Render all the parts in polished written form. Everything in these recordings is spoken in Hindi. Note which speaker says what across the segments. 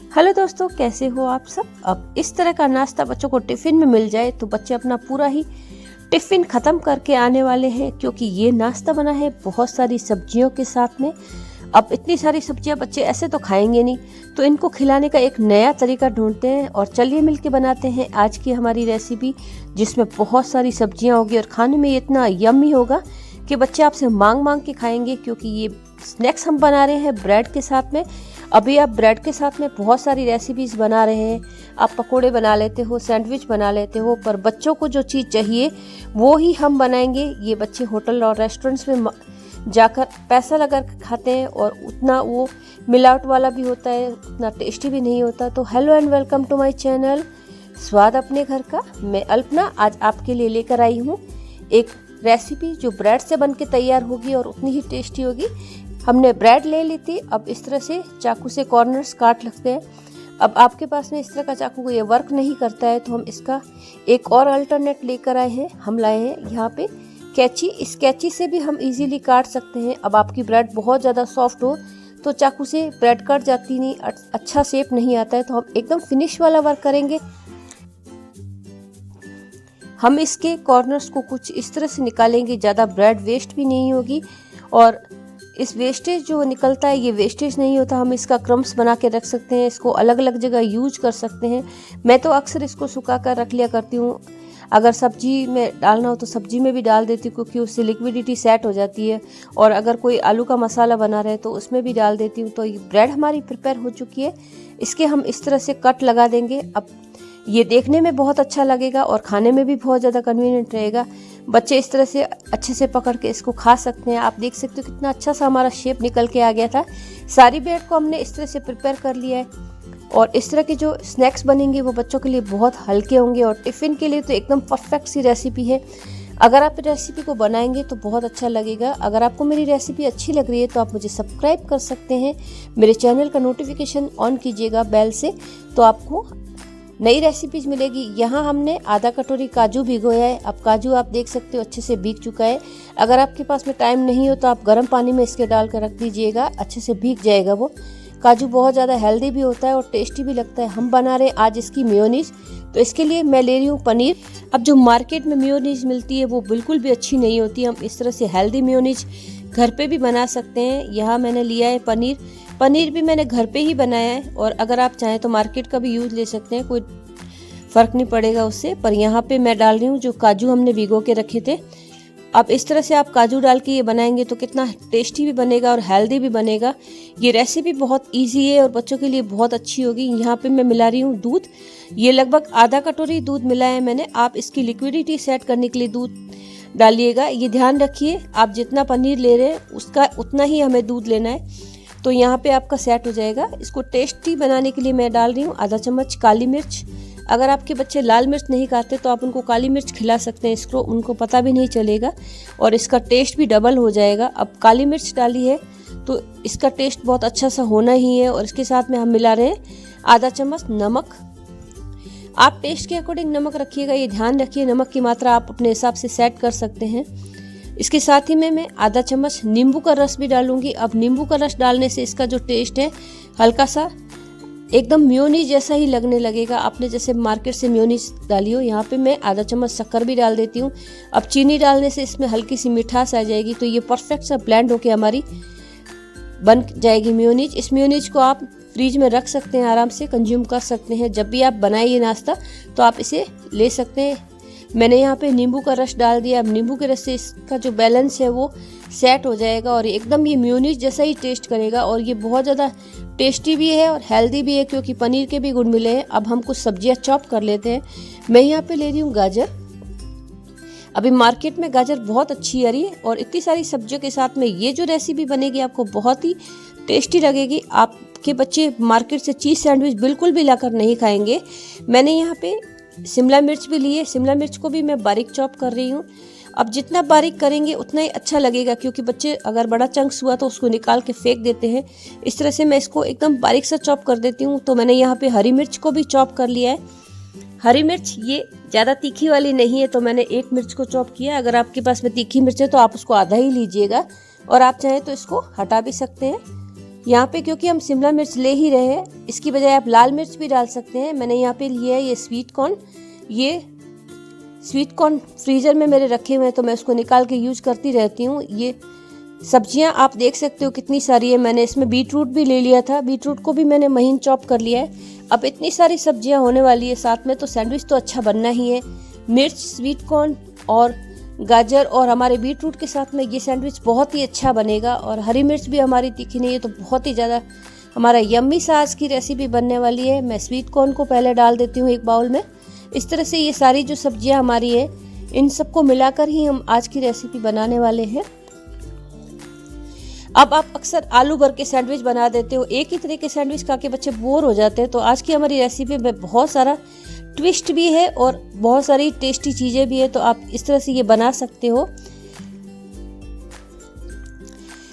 Speaker 1: हेलो दोस्तों, कैसे हो आप सब। अब इस तरह का नाश्ता बच्चों को टिफ़िन में मिल जाए तो बच्चे अपना पूरा ही टिफ़िन ख़त्म करके आने वाले हैं, क्योंकि ये नाश्ता बना है बहुत सारी सब्जियों के साथ में। अब इतनी सारी सब्जियां बच्चे ऐसे तो खाएंगे नहीं, तो इनको खिलाने का एक नया तरीका ढूंढते हैं और चलिए मिलके बनाते हैं आज की हमारी रेसिपी, जिसमें बहुत सारी सब्जियां होगी और खाने में इतना यम्मी होगा कि बच्चे आपसे मांग मांग के खाएंगे। क्योंकि ये स्नैक्स हम बना रहे हैं ब्रेड के साथ में। अभी आप ब्रेड के साथ में बहुत सारी रेसिपीज़ बना रहे हैं, आप पकोड़े बना लेते हो, सैंडविच बना लेते हो, पर बच्चों को जो चीज़ चाहिए वो ही हम बनाएंगे। ये बच्चे होटल और रेस्टोरेंट्स में जाकर पैसा लगा खाते हैं और उतना वो मिलावट वाला भी होता है, उतना टेस्टी भी नहीं होता। तो hello and welcome to my channel स्वाद अपने घर का। मैं अल्पना आज आपके लिए लेकर आई हूँ एक रेसिपी जो ब्रेड से बन के तैयार होगी और उतनी ही टेस्टी होगी। हमने ब्रेड ले ली थी, अब इस तरह से चाकू से कॉर्नर्स काट लगते हैं। अब आपके पास में इस तरह का चाकू को ये वर्क नहीं करता है तो हम इसका एक और अल्टरनेट लेकर आए हैं। हम लाए हैं यहाँ पे कैंची। इस कैंची से भी हम इजीली काट सकते हैं। अब आपकी ब्रेड बहुत ज़्यादा सॉफ्ट हो तो चाकू से ब्रेड कट जाती नहीं, अच्छा शेप नहीं आता है, तो हम एकदम फिनिश वाला वर्क करेंगे। हम इसके कॉर्नर्स को कुछ इस तरह से निकालेंगे, ज़्यादा ब्रेड वेस्ट भी नहीं होगी और इस वेस्टेज जो निकलता है ये वेस्टेज नहीं होता। हम इसका क्रम्स बना के रख सकते हैं, इसको अलग अलग जगह यूज कर सकते हैं। मैं तो अक्सर इसको सुखा कर रख लिया करती हूँ, अगर सब्जी में डालना हो तो सब्जी में भी डाल देती हूँ, क्योंकि उससे लिक्विडिटी सेट हो जाती है। और अगर कोई आलू का मसाला बना रहे तो उसमें भी डाल देती हूँ। तो ये ब्रेड हमारी प्रिपेयर हो चुकी है, इसके हम इस तरह से कट लगा देंगे। अब ये देखने में बहुत अच्छा लगेगा और खाने में भी बहुत ज़्यादा कन्वीनियंट रहेगा। बच्चे इस तरह से अच्छे से पकड़ के इसको खा सकते हैं। आप देख सकते हो कितना अच्छा सा हमारा शेप निकल के आ गया था। सारी ब्रेड को हमने इस तरह से प्रिपेयर कर लिया है और इस तरह के जो स्नैक्स बनेंगे वो बच्चों के लिए बहुत हल्के होंगे और टिफ़िन के लिए तो एकदम परफेक्ट सी रेसिपी है। अगर आप रेसिपी को बनाएंगे तो बहुत अच्छा लगेगा। अगर आपको मेरी रेसिपी अच्छी लग रही है तो आप मुझे सब्सक्राइब कर सकते हैं, मेरे चैनल का नोटिफिकेशन ऑन कीजिएगा बेल से, तो आपको नई रेसिपीज मिलेगी। यहाँ हमने आधा कटोरी काजू भिगोया है। अब काजू आप देख सकते हो अच्छे से भीग चुका है। अगर आपके पास में टाइम नहीं हो तो आप गर्म पानी में इसके डाल कर रख दीजिएगा, अच्छे से भीग जाएगा वो। काजू बहुत ज़्यादा हेल्दी भी होता है और टेस्टी भी लगता है। हम बना रहे हैं आज इसकी मेयोनीज, तो इसके लिए मैं ले रही हूँ पनीर। अब जो मार्केट में मेयोनीज मिलती है वो बिल्कुल भी अच्छी नहीं होती। हम इस तरह से हेल्दी मेयोनीज घर पे भी बना सकते हैं। यहाँ मैंने लिया है पनीर। पनीर भी मैंने घर पे ही बनाया है और अगर आप चाहें तो मार्केट का भी यूज़ ले सकते हैं, कोई फ़र्क नहीं पड़ेगा उससे। पर यहाँ पे मैं डाल रही हूँ जो काजू हमने भिगो के रखे थे। अब इस तरह से आप काजू डाल के ये बनाएंगे तो कितना टेस्टी भी बनेगा और हेल्दी भी बनेगा। ये रेसिपी बहुत इजी है और बच्चों के लिए बहुत अच्छी होगी। यहाँ पे मैं मिला रही हूँ दूध। ये लगभग आधा कटोरी दूध मिलाया है मैंने। आप इसकी लिक्विडिटी सेट करने के लिए दूध डालिएगा। ये ध्यान रखिए, आप जितना पनीर ले रहे हैं उसका उतना ही हमें दूध लेना है, तो यहाँ पे आपका सेट हो जाएगा। इसको टेस्टी बनाने के लिए मैं डाल रही हूँ आधा चम्मच काली मिर्च। अगर आपके बच्चे लाल मिर्च नहीं खाते तो आप उनको काली मिर्च खिला सकते हैं, इसको उनको पता भी नहीं चलेगा और इसका टेस्ट भी डबल हो जाएगा। अब काली मिर्च डाली है तो इसका टेस्ट बहुत अच्छा सा होना ही है। और इसके साथ में हम मिला रहे हैं आधा चम्मच नमक। आप टेस्ट के अकॉर्डिंग नमक रखिएगा, ये ध्यान रखिए नमक की मात्रा आप अपने हिसाब से सेट कर सकते हैं। इसके साथ ही में मैं आधा चम्मच नींबू का रस भी डालूंगी। अब नींबू का रस डालने से इसका जो टेस्ट है हल्का सा एकदम मेयोनीज जैसा ही लगने लगेगा। आपने जैसे मार्केट से मेयोनीज डाली हो। यहाँ पे मैं आधा चम्मच शक्कर भी डाल देती हूँ। अब चीनी डालने से इसमें हल्की सी मिठास आ जाएगी, तो ये परफेक्ट सा ब्लेंड होके हमारी बन जाएगी मेयोनीज। इस मेयोनीज को आप फ्रीज में रख सकते हैं, आराम से कंज्यूम कर सकते हैं। जब भी आप बनाए ये नाश्ता तो आप इसे ले सकते हैं। मैंने यहाँ पे नींबू का रस डाल दिया। अब नींबू के रस से इसका जो बैलेंस है वो सेट हो जाएगा और एकदम ये मेयोनीज जैसा ही टेस्ट करेगा और ये बहुत ज़्यादा टेस्टी भी है और हेल्दी भी है, क्योंकि पनीर के भी गुण मिले हैं। अब हम कुछ सब्जियां चॉप कर लेते हैं। मैं यहाँ पे ले रही हूँ गाजर। अभी मार्केट में गाजर बहुत अच्छी आ रही है और इतनी सारी सब्जियों के साथ में ये जो रेसिपी बनेगी आपको बहुत ही टेस्टी लगेगी। आपके बच्चे मार्केट से चीज़ सैंडविच बिल्कुल भी लाकर नहीं खाएंगे। मैंने यहाँ पे शिमला मिर्च भी ली है। शिमला मिर्च को भी मैं बारीक चॉप कर रही हूँ। अब जितना बारीक करेंगे उतना ही अच्छा लगेगा, क्योंकि बच्चे अगर बड़ा चंक्स हुआ तो उसको निकाल के फेंक देते हैं। इस तरह से मैं इसको एकदम बारीक सा चॉप कर देती हूँ। तो मैंने यहाँ पे हरी मिर्च को भी चॉप कर लिया है। हरी मिर्च ये ज़्यादा तीखी वाली नहीं है, तो मैंने एक मिर्च को चॉप किया। अगर आपके पास में तीखी मिर्च है तो आप उसको आधा ही लीजिएगा और आप चाहें तो इसको हटा भी सकते हैं। यहाँ पे क्योंकि हम शिमला मिर्च ले ही रहे हैं, इसकी बजाय आप लाल मिर्च भी डाल सकते हैं। मैंने यहाँ पे लिया है ये स्वीट कॉर्न। ये स्वीट कॉर्न फ्रीज़र में मेरे रखे हुए हैं तो मैं उसको निकाल के यूज करती रहती हूँ। ये सब्जियाँ आप देख सकते हो कितनी सारी है। मैंने इसमें बीट रूट भी ले लिया था, बीट रूट को भी मैंने महीन चॉप कर लिया है। अब इतनी सारी सब्जियाँ होने वाली है साथ में, तो सैंडविच तो अच्छा बनना ही है। मिर्च, स्वीट कॉर्न और गाजर और हमारे बीट रूट के साथ में ये सैंडविच बहुत ही अच्छा बनेगा। और हरी मिर्च भी हमारी तीखी नहीं है, तो बहुत ही ज़्यादा हमारा यम्मी सा आज की रेसिपी बनने वाली है। मैं स्वीट कॉर्न को पहले डाल देती हूँ एक बाउल में। इस तरह से ये सारी जो सब्जियां हमारी है, इन सबको मिलाकर ही हम आज की रेसिपी बनाने वाले हैं। अब आप अक्सर आलू भर के सैंडविच बना देते हो, एक ही तरह के सैंडविच खा के बच्चे बोर हो जाते हैं। तो आज की हमारी रेसिपी में बहुत सारा ट्विस्ट भी है और बहुत सारी टेस्टी चीज़ें भी है, तो आप इस तरह से ये बना सकते हो।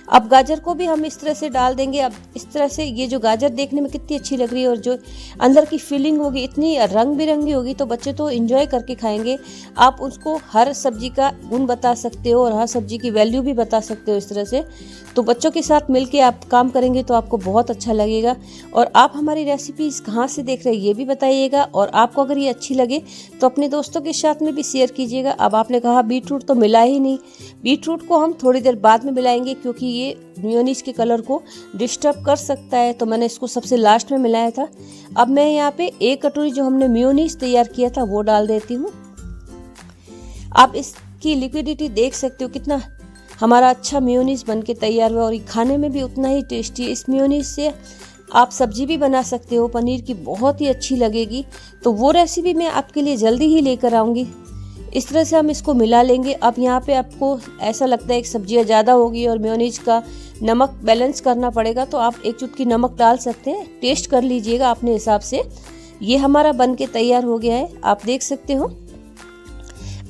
Speaker 1: अब गाजर को भी हम इस तरह से डाल देंगे। अब इस तरह से ये जो गाजर देखने में कितनी अच्छी लग रही है और जो अंदर की फीलिंग होगी इतनी रंग बिरंगी होगी, तो बच्चे तो एंजॉय करके खाएंगे। आप उसको हर सब्जी का गुण बता सकते हो और हर सब्जी की वैल्यू भी बता सकते हो इस तरह से। तो बच्चों के साथ मिलके आप काम करेंगे तो आपको बहुत अच्छा लगेगा। और आप हमारी रेसिपीज़ कहाँ से देख रहे हैं ये भी बताइएगा, और आपको अगर ये अच्छी लगे तो अपने दोस्तों के साथ में भी शेयर कीजिएगा। अब आपने कहा बीट रूट तो मिला ही नहीं, बीट रूट को हम थोड़ी देर बाद में मिलाएंगे क्योंकि ये मेयोनीज के कलर को डिस्टर्ब कर सकता है, तो मैंने इसको सबसे लास्ट में मिलाया था। अब मैं यहाँ पे 1 कटोरी जो हमने मेयोनीज तैयार किया था वो डाल देती हूँ। आप इसकी लिक्विडिटी देख सकते हो, कितना हमारा अच्छा मेयोनीज बन के तैयार हुआ और ये खाने में भी उतना ही टेस्टी है। इस मेयोनीज से आप सब्जी भी बना सकते हो, पनीर की बहुत ही अच्छी लगेगी। तो वो रेसिपी मैं आपके लिए जल्दी ही लेकर आऊँगी। इस तरह से हम इसको मिला लेंगे। अब यहाँ पे आपको ऐसा लगता है कि सब्जियाँ ज़्यादा होगी और मेयोनीज का नमक बैलेंस करना पड़ेगा, तो आप 1 चुटकी नमक डाल सकते हैं, टेस्ट कर लीजिएगा अपने हिसाब से। ये हमारा बन के तैयार हो गया है, आप देख सकते हो।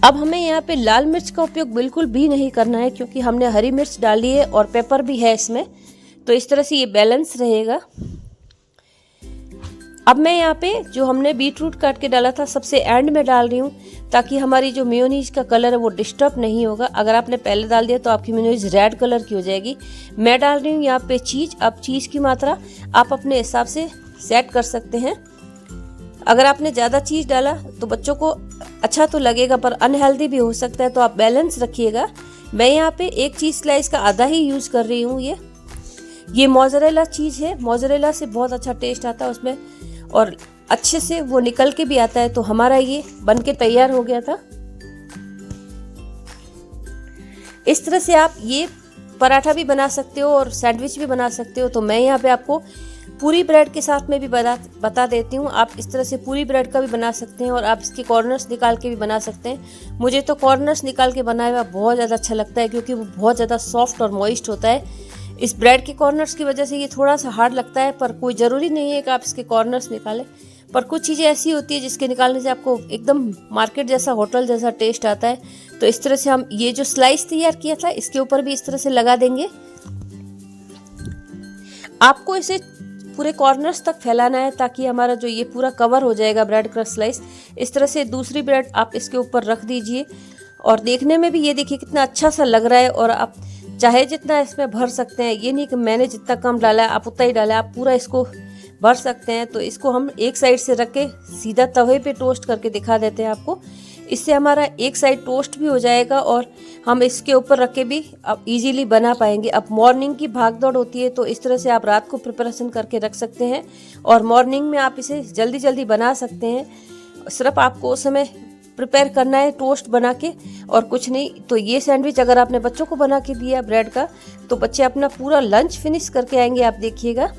Speaker 1: अब हमें यहाँ पे लाल मिर्च का उपयोग बिल्कुल भी नहीं करना है क्योंकि हमने हरी मिर्च डाली है और पेपर भी है इसमें, तो इस तरह से ये बैलेंस रहेगा। अब मैं यहाँ पे जो हमने बीट रूट काट के डाला था सबसे एंड में डाल रही हूँ, ताकि हमारी जो मेयोनीज का कलर है वो डिस्टर्ब नहीं होगा। अगर आपने पहले डाल दिया तो आपकी मेयोनीज रेड कलर की हो जाएगी। मैं डाल रही हूँ यहाँ पे चीज़। अब चीज़ की मात्रा आप अपने हिसाब से सेट कर सकते हैं। अगर आपने ज़्यादा चीज़ डाला तो बच्चों को अच्छा तो लगेगा पर अनहेल्दी भी हो सकता है, तो आप बैलेंस रखिएगा। मैं यहाँ पे 1 चीज़ स्लाइस का आधा ही यूज़ कर रही हूँ। ये मोज़रेला चीज़ है, मोज़रेला से बहुत अच्छा टेस्ट आता है उसमें और अच्छे से वो निकल के भी आता है। तो हमारा ये बन के तैयार हो गया था। इस तरह से आप ये पराठा भी बना सकते हो और सैंडविच भी बना सकते हो। तो मैं यहाँ पे आपको पूरी ब्रेड के साथ में भी बता देती हूँ। आप इस तरह से पूरी ब्रेड का भी बना सकते हैं और आप इसके कॉर्नर्स निकाल के भी बना सकते हैं। मुझे तो कॉर्नर्स निकाल के बनाया हुआ बहुत ज़्यादा अच्छा लगता है क्योंकि वो बहुत ज़्यादा सॉफ्ट और मॉइस्ट होता है। इस ब्रेड के कॉर्नर्स की वजह से ये थोड़ा सा हार्ड लगता है, पर कोई ज़रूरी नहीं है कि आप इसके कॉर्नर्स निकालें। पर कुछ चीज़ें ऐसी होती है जिसके निकालने से आपको एकदम मार्केट जैसा, होटल जैसा टेस्ट आता है। तो इस तरह से हम ये जो स्लाइस तैयार किया था इसके ऊपर भी इस तरह से लगा देंगे। आपको इसे पूरे कॉर्नर्स तक फैलाना है ताकि हमारा जो ये पूरा कवर हो जाएगा ब्रेड का स्लाइस। इस तरह से दूसरी ब्रेड आप इसके ऊपर रख दीजिए और देखने में भी ये देखिए कितना अच्छा सा लग रहा है। और आप चाहे जितना इसमें भर सकते हैं, ये नहीं कि मैंने जितना कम डाला है आप उतना ही डाला है, आप पूरा इसको भर सकते हैं। तो इसको हम एक साइड से रख के सीधा तवे पे टोस्ट करके दिखा देते हैं आपको। इससे हमारा एक साइड टोस्ट भी हो जाएगा और हम इसके ऊपर रख के भी अब इजीली बना पाएंगे। अब मॉर्निंग की भागदौड़ होती है तो इस तरह से आप रात को प्रिपरेशन करके रख सकते हैं और मॉर्निंग में आप इसे जल्दी जल्दी बना सकते हैं। सिर्फ आपको उस समय प्रिपेयर करना है टोस्ट बना के और कुछ नहीं। तो ये सैंडविच अगर आपने बच्चों को बना के दिया ब्रेड का तो बच्चे अपना पूरा लंच फिनिश करके आएंगे, आप देखिएगा।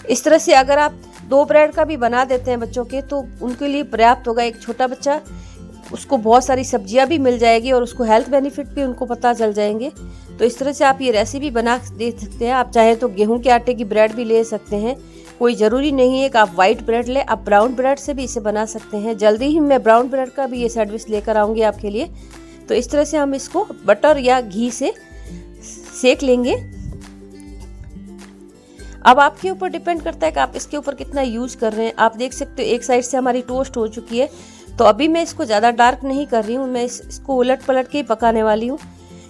Speaker 1: इस तरह से अगर आप 2 ब्रेड का भी बना देते हैं बच्चों के तो उनके लिए पर्याप्त होगा। एक छोटा बच्चा, उसको बहुत सारी सब्जियां भी मिल जाएगी और उसको हेल्थ बेनिफिट भी उनको पता चल जाएंगे। तो इस तरह से आप ये रेसिपी बना दे सकते हैं। आप चाहे तो गेहूं के आटे की ब्रेड भी ले सकते हैं, कोई ज़रूरी नहीं है कि आप वाइट ब्रेड लें, आप ब्राउन ब्रेड से भी इसे बना सकते हैं। जल्दी ही मैं ब्राउन ब्रेड का भी ये सैंडविच लेकर आऊँगी आपके लिए। तो इस तरह से हम इसको बटर या घी से सेक लेंगे। अब आपके ऊपर डिपेंड करता है कि आप इसके ऊपर कितना यूज़ कर रहे हैं। आप देख सकते हो एक साइड से हमारी टोस्ट हो चुकी है, तो अभी मैं इसको ज़्यादा डार्क नहीं कर रही हूँ, मैं इसको उलट पलट के ही पकाने वाली हूँ।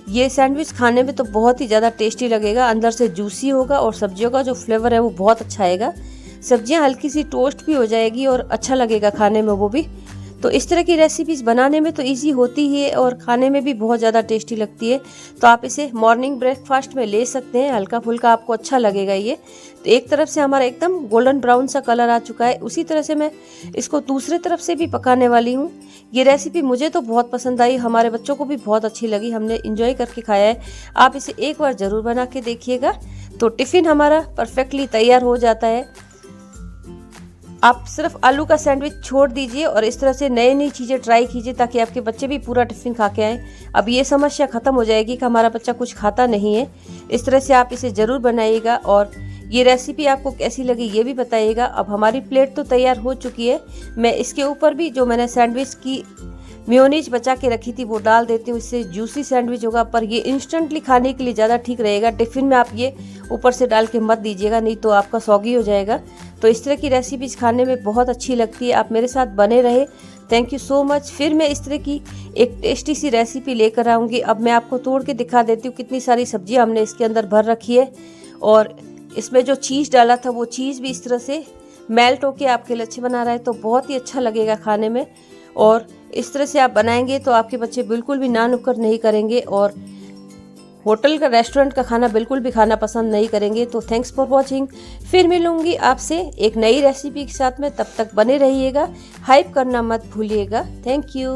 Speaker 1: ये सैंडविच खाने में तो बहुत ही ज़्यादा टेस्टी लगेगा, अंदर से जूसी होगा और सब्जियों का जो फ्लेवर है वो बहुत अच्छा आएगा। सब्जियां हल्की सी टोस्ट भी हो जाएगी और अच्छा लगेगा खाने में वो भी। तो इस तरह की रेसिपीज़ बनाने में तो इजी होती ही है और खाने में भी बहुत ज़्यादा टेस्टी लगती है। तो आप इसे मॉर्निंग ब्रेकफास्ट में ले सकते हैं, हल्का फुल्का आपको अच्छा लगेगा ये। तो एक तरफ से हमारा एकदम गोल्डन ब्राउन सा कलर आ चुका है, उसी तरह से मैं इसको दूसरे तरफ से भी पकाने वाली हूँ। ये रेसिपी मुझे तो बहुत पसंद आई, हमारे बच्चों को भी बहुत अच्छी लगी, हमने इंजॉय करके खाया है। आप इसे एक बार ज़रूर बना के देखिएगा। तो टिफ़िन हमारा परफेक्टली तैयार हो जाता है। आप सिर्फ आलू का सैंडविच छोड़ दीजिए और इस तरह से नई नई चीज़ें ट्राई कीजिए ताकि आपके बच्चे भी पूरा टिफ़िन खा के आएँ। अब ये समस्या ख़त्म हो जाएगी कि हमारा बच्चा कुछ खाता नहीं है। इस तरह से आप इसे ज़रूर बनाइएगा और ये रेसिपी आपको कैसी लगी ये भी बताइएगा। अब हमारी प्लेट तो तैयार हो चुकी है। मैं इसके ऊपर भी जो मैंने सैंडविच की मेयोनीज बचा के रखी थी वो डाल देती हूँ, इससे जूसी सैंडविच होगा। पर ये इंस्टेंटली खाने के लिए ज़्यादा ठीक रहेगा। टिफ़िन में आप ये ऊपर से डाल के मत दीजिएगा, नहीं तो आपका सॉगी हो जाएगा। तो इस तरह की रेसिपीज़ खाने में बहुत अच्छी लगती है। आप मेरे साथ बने रहे। Thank you so much. फिर मैं इस तरह की एक टेस्टी सी रेसिपी लेकर आऊँगी। अब मैं आपको तोड़ के दिखा देती हूँ कितनी सारी सब्जियाँ हमने इसके अंदर भर रखी है और इसमें जो चीज़ डाला था वो चीज़ भी इस तरह से मेल्ट होके आपके लच्छे बना रहा है, तो बहुत ही अच्छा लगेगा खाने में। और इस तरह से आप बनाएंगे तो आपके बच्चे बिल्कुल भी ना नुक्कड़ नहीं करेंगे और होटल का रेस्टोरेंट का खाना बिल्कुल भी खाना पसंद नहीं करेंगे। तो थैंक्स फॉर वॉचिंग। फिर मिलूंगी आपसे एक नई रेसिपी के साथ में, तब तक बने रहिएगा। हाइप करना मत भूलिएगा। Thank you.